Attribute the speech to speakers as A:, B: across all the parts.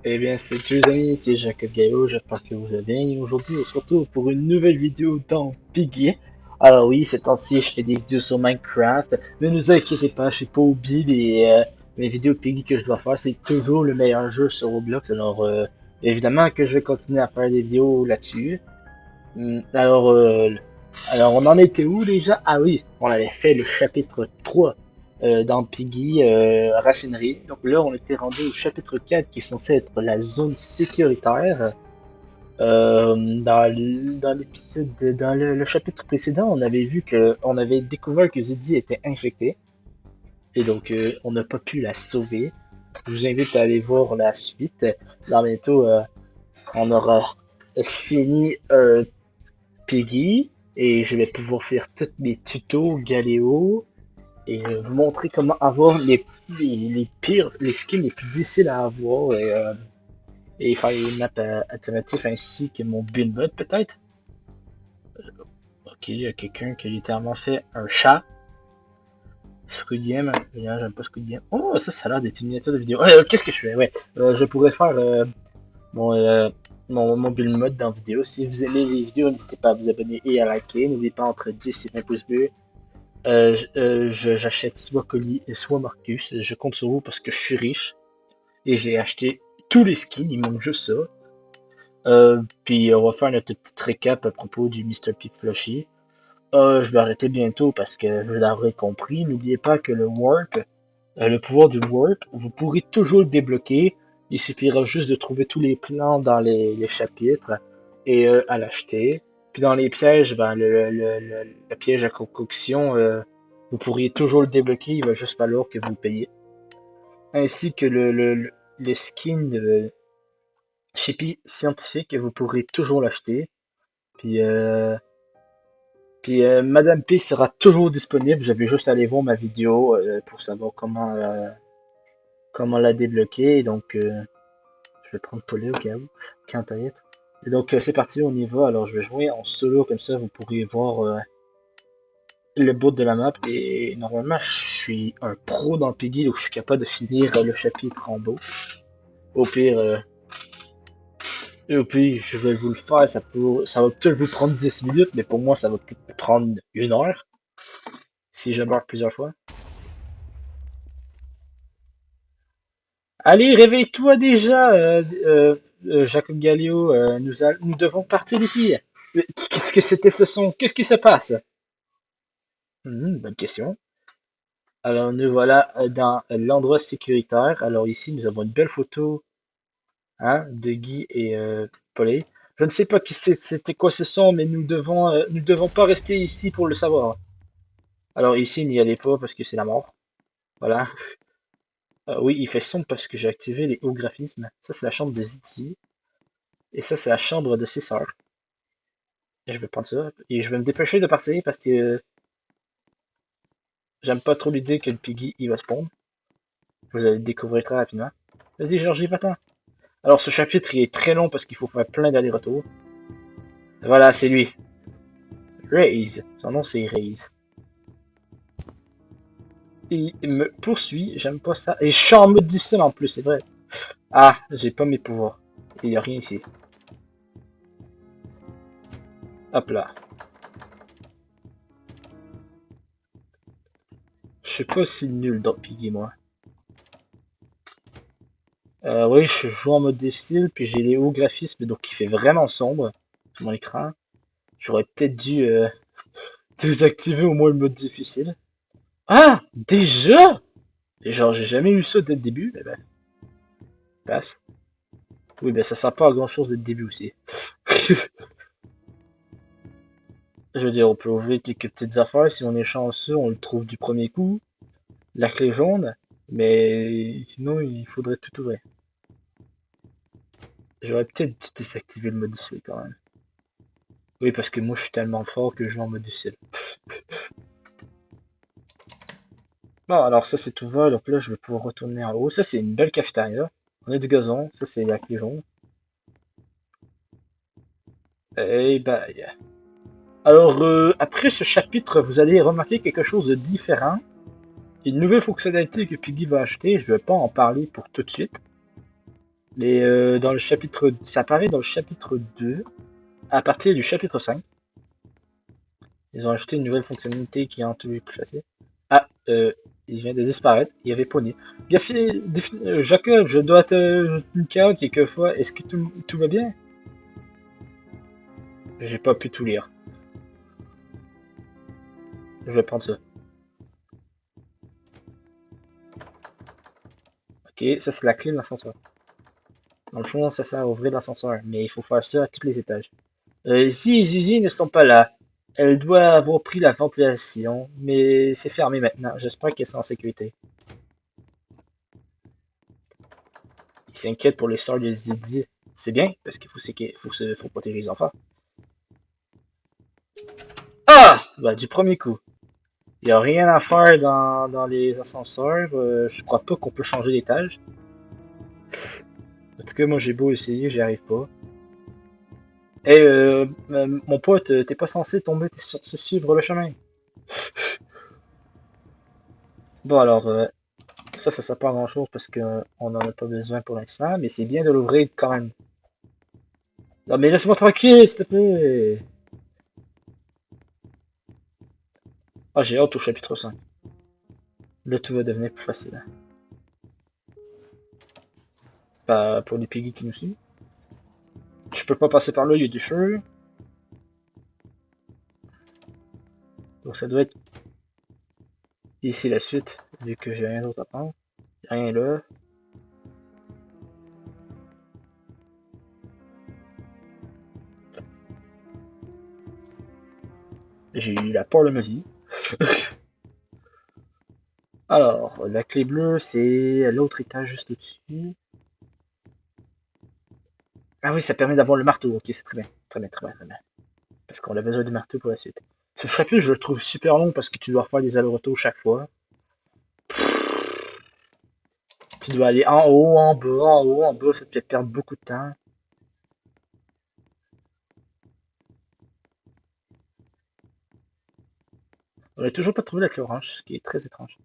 A: Eh bien, c'est tous les amis, c'est Jacob Gaillot, j'espère que vous allez bien. Et aujourd'hui, on se retrouve pour une nouvelle vidéo dans Piggy. Alors oui, ces temps-ci, je fais des vidéos sur Minecraft, mais ne vous inquiétez pas, je n'ai pas oublié mes vidéos de Piggy que je dois faire. C'est toujours le meilleur jeu sur Roblox, alors évidemment que je vais continuer à faire des vidéos là-dessus. Alors, on en était où déjà? Ah oui, on avait fait le chapitre 3 dans Piggy Raffinerie. Donc là, on était rendu au chapitre 4 qui est censé être la zone sécuritaire. Dans le chapitre précédent, on avait vu on avait découvert que Zeddy était infectée. Et donc, on n'a pas pu la sauver. Je vous invite à aller voir la suite. Là, bientôt, on aura fini Piggy et je vais pouvoir faire tous mes tutos Galéo et vous montrer comment avoir les pires, les skins les plus difficiles à avoir et faire les maps alternatives ainsi que mon build mode peut-être. Ok, il y a quelqu'un qui a littéralement fait un chat. Squid Game, j'aime pas Squid Game. Oh, ça a l'air d'être une miniature de vidéo. Qu'est-ce que je fais? Ouais, je pourrais faire mon, euh, mon build mode dans la vidéo. Si vous aimez les vidéos, n'hésitez pas à vous abonner et à liker. N'oubliez pas entre 10 et 20 pouces bleus. J'achète soit Colis et soit Marcus. Je compte sur vous parce que je suis riche. Et j'ai acheté tous les skins, il manque juste ça. Puis on va faire notre petite récap à propos du Mr. Pig Flushy. Je vais arrêter bientôt parce que vous l'aurez compris. N'oubliez pas que le Warp, le pouvoir du Warp, vous pourrez toujours le débloquer. Il suffira juste de trouver tous les plans dans les chapitres et à l'acheter. Puis dans les pièges, ben, le piège à concoction, vous pourriez toujours le débloquer, il va juste falloir que vous le payiez. Ainsi que le skin de Chippy scientifique, vous pourrez toujours l'acheter. Puis, Madame P sera toujours disponible. Je vais juste aller voir ma vidéo pour savoir comment la débloquer. Donc, je vais prendre Paulie au cas où, quand à être. Et donc, c'est parti, on y va. Alors, je vais jouer en solo, comme ça, vous pourrez voir le bout de la map. Et normalement, je suis un pro dans Piggy, donc je suis capable de finir le chapitre en beau. Au pire, je vais vous le faire. Ça va peut-être vous prendre 10 minutes, mais pour moi, ça va peut-être me prendre 1 heure. Si je meurs plusieurs fois. Allez, réveille-toi déjà, Jacob Gallio. Nous devons partir d'ici. Qu'est-ce que c'était ce son? Qu'est-ce qui se passe? Bonne question. Alors, nous voilà dans l'endroit sécuritaire. Alors, ici, nous avons une belle photo hein, de Guy et Pauline. Je ne sais pas c'était quoi ce son, mais nous devons pas rester ici pour le savoir. Alors, ici, n'y allez pas parce que c'est la mort. Voilà. Oui, il fait sombre parce que j'ai activé les hauts graphismes. Ça, c'est la chambre de Ziti. Et ça, c'est la chambre de ses sœurs. Et je vais prendre ça. Et je vais me dépêcher de partir parce que j'aime pas trop l'idée que le Piggy il va spawn. Vous allez le découvrir très rapidement. Vas-y, Georgie, va-t'en. Alors, ce chapitre il est très long parce qu'il faut faire plein d'allers-retours. Voilà, c'est lui. Raze. Son nom, c'est Raze. Il me poursuit, j'aime pas ça. Et je suis en mode difficile en plus, c'est vrai. Ah, j'ai pas mes pouvoirs. Il y a rien ici. Hop là. Je suis pas si nul dans Piggy, moi. Oui, je joue en mode difficile, puis j'ai les hauts graphismes, donc il fait vraiment sombre sur mon écran. J'aurais peut-être dû désactiver au moins le mode difficile. Ah! Déjà? Et genre, j'ai jamais eu ça dès le début, mais ben, passe. Oui, ben ça sert pas à grand chose dès le début aussi. Je veux dire, on peut ouvrir quelques petites affaires, si on est chanceux, on le trouve du premier coup. La clé jaune, mais sinon, il faudrait tout ouvrir. J'aurais peut-être dû désactiver le mode difficile quand même. Oui, parce que moi, je suis tellement fort que je joue en mode difficile. Bon, alors ça c'est tout va, donc là je vais pouvoir retourner en haut. Ça c'est une belle cafétéria. On a du gazon, ça c'est la clé jaune. Et bah, alors après ce chapitre, vous allez remarquer quelque chose de différent. Une nouvelle fonctionnalité que Piggy va acheter, je vais pas en parler pour tout de suite. Mais dans le chapitre, ça apparaît dans le chapitre 2, à partir du chapitre 5. Ils ont ajouté une nouvelle fonctionnalité qui rend tout plus facile. Ah, il vient de disparaître. Il y avait Pony. Bien fait, Jacob, je dois te une carotte quelquefois. Est-ce que tout va bien? J'ai pas pu tout lire. Je vais prendre ça. Ok, ça c'est la clé de l'ascenseur. Dans le fond, ça sert à ouvrir l'ascenseur, mais il faut faire ça à tous les étages. Si les usines ne sont pas là, elles doivent avoir pris la ventilation, mais c'est fermé maintenant. J'espère qu'elles sont en sécurité. Il s'inquiète pour les sœurs de Zidi. C'est bien, parce qu'il faut protéger les enfants. Ah! Bah, du premier coup. Il n'y a rien à faire dans les ascenseurs. Je crois pas qu'on peut changer d'étage. En tout cas, moi j'ai beau essayer, j'y arrive pas. Hey, mon pote, t'es pas censé tomber, t'es censé suivre le chemin. Bon alors, ça sert pas à grand chose parce qu'on en a pas besoin pour l'instant, mais c'est bien de l'ouvrir quand même. Non mais laisse-moi tranquille, s'il te plaît. Ah, j'ai hâte au chapitre 5. Là, tout va devenir plus facile. Pas pour les piggy qui nous suivent. Je peux pas passer par là, il y a du feu. Donc ça doit être ici la suite, vu que j'ai rien d'autre à prendre. Rien là. J'ai eu la peur de ma vie. Alors, la clé bleue, c'est l'autre étage juste au-dessus. Ah oui, ça permet d'avoir le marteau. Ok, c'est très bien. Très bien, très bien, très bien. Parce qu'on a besoin du marteau pour la suite. Ce chapitre, je le trouve super long parce que tu dois faire des allers-retours chaque fois. Tu dois aller en haut, en bas, en haut, en bas. Ça te fait perdre beaucoup de temps. On n'a toujours pas trouvé la clé orange, ce qui est très étrange.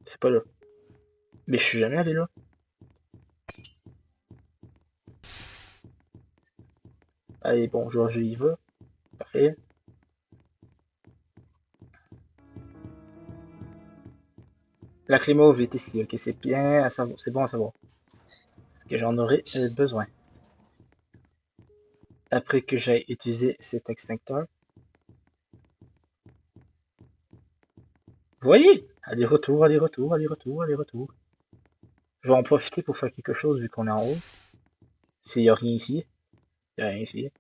A: C'est pas là. Mais je suis jamais allé là. Allez, bon, Georges y va. Parfait. La clé mauve est ici. Ok, c'est bien à savoir. C'est bon à savoir. Parce que j'en aurai besoin. Après que j'ai utilisé cet extincteur. Vous voyez? Aller-retour, aller-retour, aller-retour, aller-retour. Je vais en profiter pour faire quelque chose vu qu'on est en haut. S'il n'y a rien ici. Il n'y a rien ici.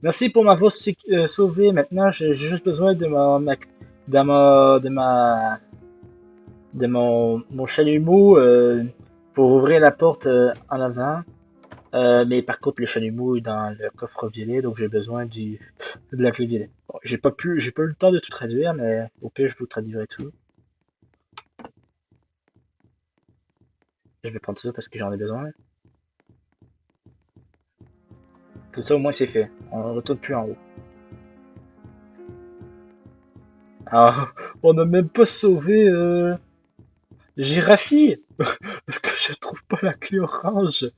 A: Merci pour m'avoir sauvé. Maintenant, j'ai juste besoin de mon chalumeau pour ouvrir la porte en avant. Mais par contre, le chalumeau est dans le coffre violet, donc j'ai besoin de la clé violet. Bon, j'ai pas eu le temps de tout traduire, mais au pire, je vous traduirai tout. Je vais prendre ça parce que j'en ai besoin. Tout ça, au moins, c'est fait. On ne retourne plus en haut. Ah, on n'a même pas sauvé Girafi parce que je trouve pas la clé orange.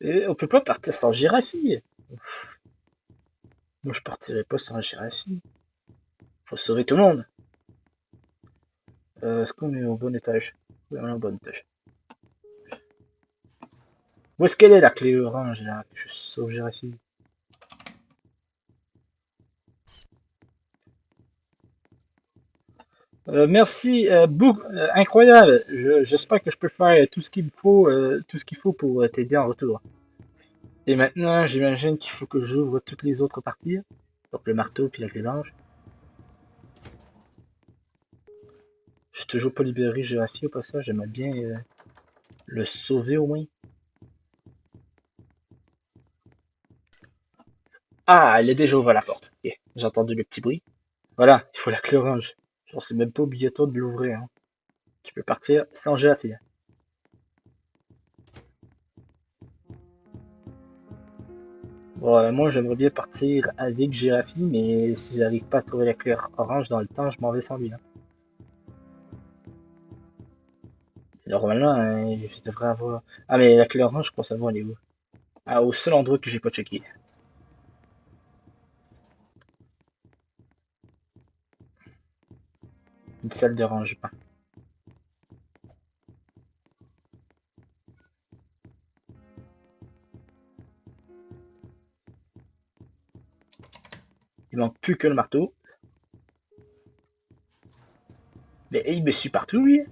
A: Et on peut pas partir sans Girafi. Moi, je partirai pas sans Girafi. Faut sauver tout le monde. Est-ce qu'on est au bon étage? Oui, on est au bon étage. Où est-ce qu'elle est la clé orange là? Je sauve Girafi. Merci, incroyable. J'espère que je peux faire tout ce qu'il me faut, tout ce qu'il faut pour t'aider en retour. Et maintenant, j'imagine qu'il faut que j'ouvre toutes les autres parties. Donc le marteau puis la clé blanche. Je suis toujours pas libéré Géographie au passage, j'aimerais bien le sauver au moins. Ah, elle est déjà ouvert la porte. Ok, j'ai entendu le petit bruit. Voilà, il faut la clé orange. Genre, c'est même pas obligatoire de l'ouvrir, hein. Tu peux partir sans Girafi. Bon, moi j'aimerais bien partir avec Girafi, mais s'ils n'arrivent pas à trouver la clé orange dans le temps, je m'en vais sans lui. Hein. Normalement, je devrais avoir. Ah, mais la clé orange, je crois savoir elle est où. Ah, au seul endroit que j'ai pas checké. Une salle de rangement. Il manque plus que le marteau. Mais il me suit partout, lui.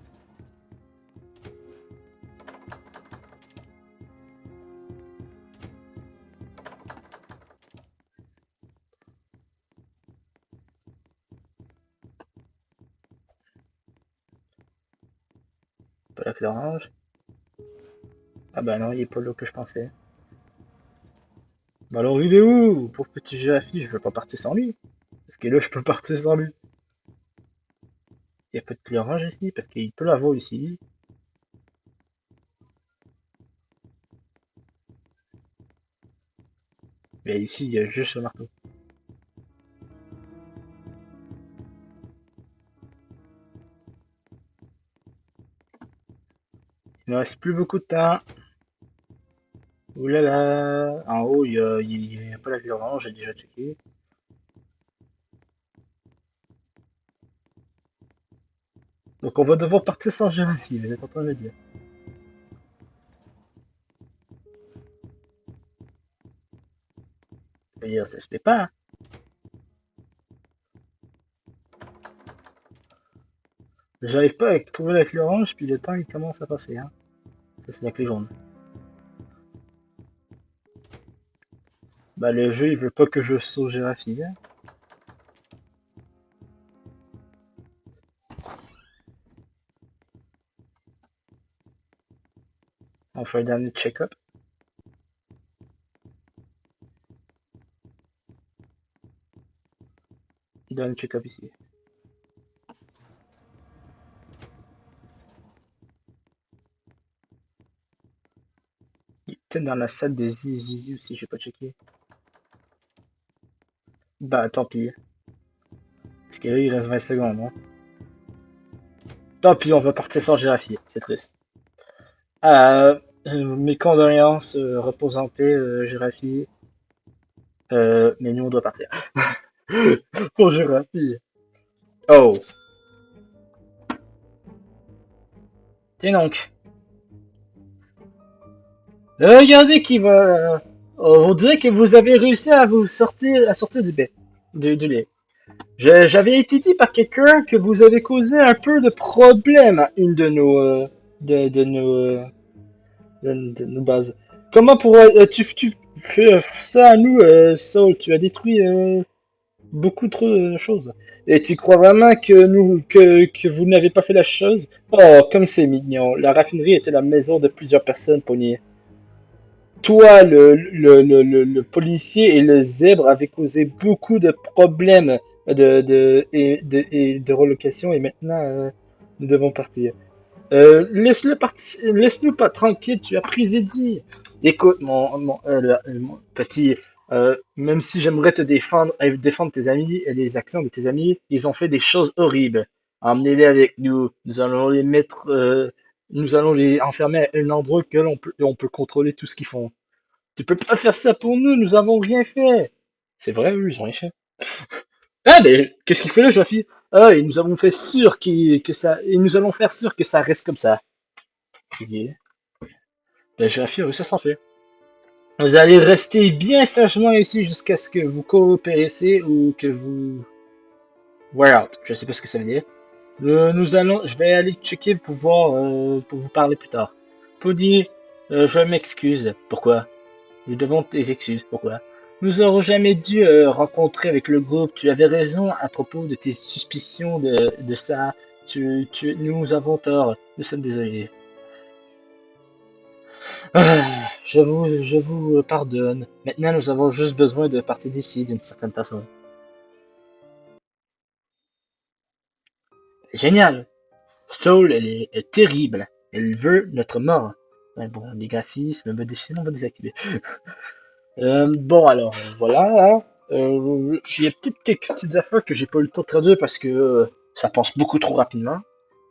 A: Pas la clé orange. Ah bah non, il est pas là que je pensais. Bah alors il est où? Pauvre petit Girafi, je veux pas partir sans lui. Parce que là, je peux partir sans lui. Il y a pas de clé orange ici, parce qu'il peut l'avoir ici. Mais ici, il y a juste le marteau. Il me reste plus beaucoup de temps. Ouh là là. En haut, il y a pas la clé orange, j'ai déjà checké. Donc on va devoir partir sans Girafi, vous êtes en train de me dire. Et ça se fait pas. Hein. J'arrive pas à trouver la clé orange, puis le temps il commence à passer. Hein. Ça c'est la clé jaune. Bah le jeu il veut pas que je sauve Girafi. Hein. On fait un dernier check-up. Dernier check-up ici. Il est peut-être dans la salle des Zizi aussi, j'ai pas checké. Bah tant pis. Parce que là il reste 20 secondes. Hein. Tant pis, on va partir sans Girafi, c'est triste. Mes condoléances, repose en paix, Girafi. Mais nous on doit partir. Pour Girafi. Oh, tiens donc. Regardez qui va. On dirait que vous avez réussi à vous sortir du lait. J'avais été dit par quelqu'un que vous avez causé un peu de problème à une de nos, de nos, de nos bases. Comment tu fais ça à nous, Saul? Tu as détruit beaucoup trop de choses. Et tu crois vraiment que vous n'avez pas fait la chose? Oh, comme c'est mignon. La raffinerie était la maison de plusieurs personnes pognées. Toi, le policier et le zèbre avaient causé beaucoup de problèmes et de relocation et maintenant nous devons partir. Laisse-nous pas tranquille, tu as pris dit. Écoute, mon petit, même si j'aimerais te défendre, défendre tes amis et les actions de tes amis, ils ont fait des choses horribles. Emmenez-les avec nous. Nous allons les enfermer à un endroit que on peut contrôler tout ce qu'ils font. Tu peux pas faire ça pour nous, nous avons rien fait. C'est vrai, eux, ils ont rien fait. Ah, mais qu'est-ce qu'il fait là, Joffy? Ah, et nous avons fait sûr que ça, et nous allons faire sûr que ça reste comme ça. Ok. Ben, Joffy a réussi à s'enfuir. Vous allez rester bien sagement ici jusqu'à ce que vous coopérez ou que vous... We're out. Je sais pas ce que ça veut dire. Je vais aller checker pour vous parler plus tard. Pony, je m'excuse. Pourquoi? Nous devons tes excuses. Pourquoi? Nous aurions jamais dû rencontrer avec le groupe. Tu avais raison à propos de tes suspicions de ça. Nous avons tort. Nous sommes désolés. Je vous pardonne. Maintenant, nous avons juste besoin de partir d'ici d'une certaine façon. Génial! Soul, elle est terrible. Elle veut notre mort. Ouais, bon, les graphismes, mode difficile, on va désactiver. Bon, alors, voilà. Hein. Il y a peut-être quelques petites affaires que j'ai pas eu le temps de traduire parce que ça passe beaucoup trop rapidement.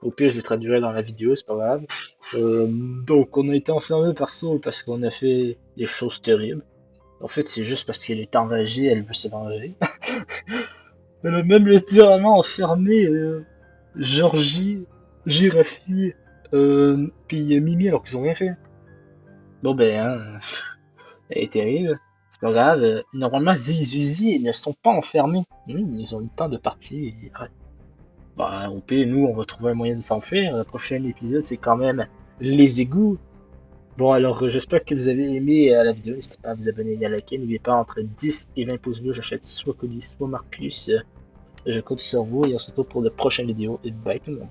A: Au pire, je les traduirai dans la vidéo, c'est pas grave. Donc, on a été enfermé par Soul parce qu'on a fait des choses terribles. En fait, c'est juste parce qu'elle est enragée, elle veut se venger. Elle a même littéralement enfermé Georgie, Girafi, puis Mimi alors qu'ils ont rien fait. Bon ben, hein, elle est terrible. C'est pas grave. Normalement, Zizi, ils ne sont pas enfermés. Ils ont eu le temps de partir. Ouais. Bah, au pire, nous, on va trouver un moyen de s'enfuir. Le prochain épisode, c'est quand même les égouts. Bon, alors, j'espère que vous avez aimé la vidéo. N'hésitez pas à vous abonner et à liker. N'oubliez pas, entre 10 et 20 pouces bleus, j'achète soit Cody, soit Marcus. Je compte sur vous et on se retrouve pour de prochaines vidéos. Et bye tout le monde.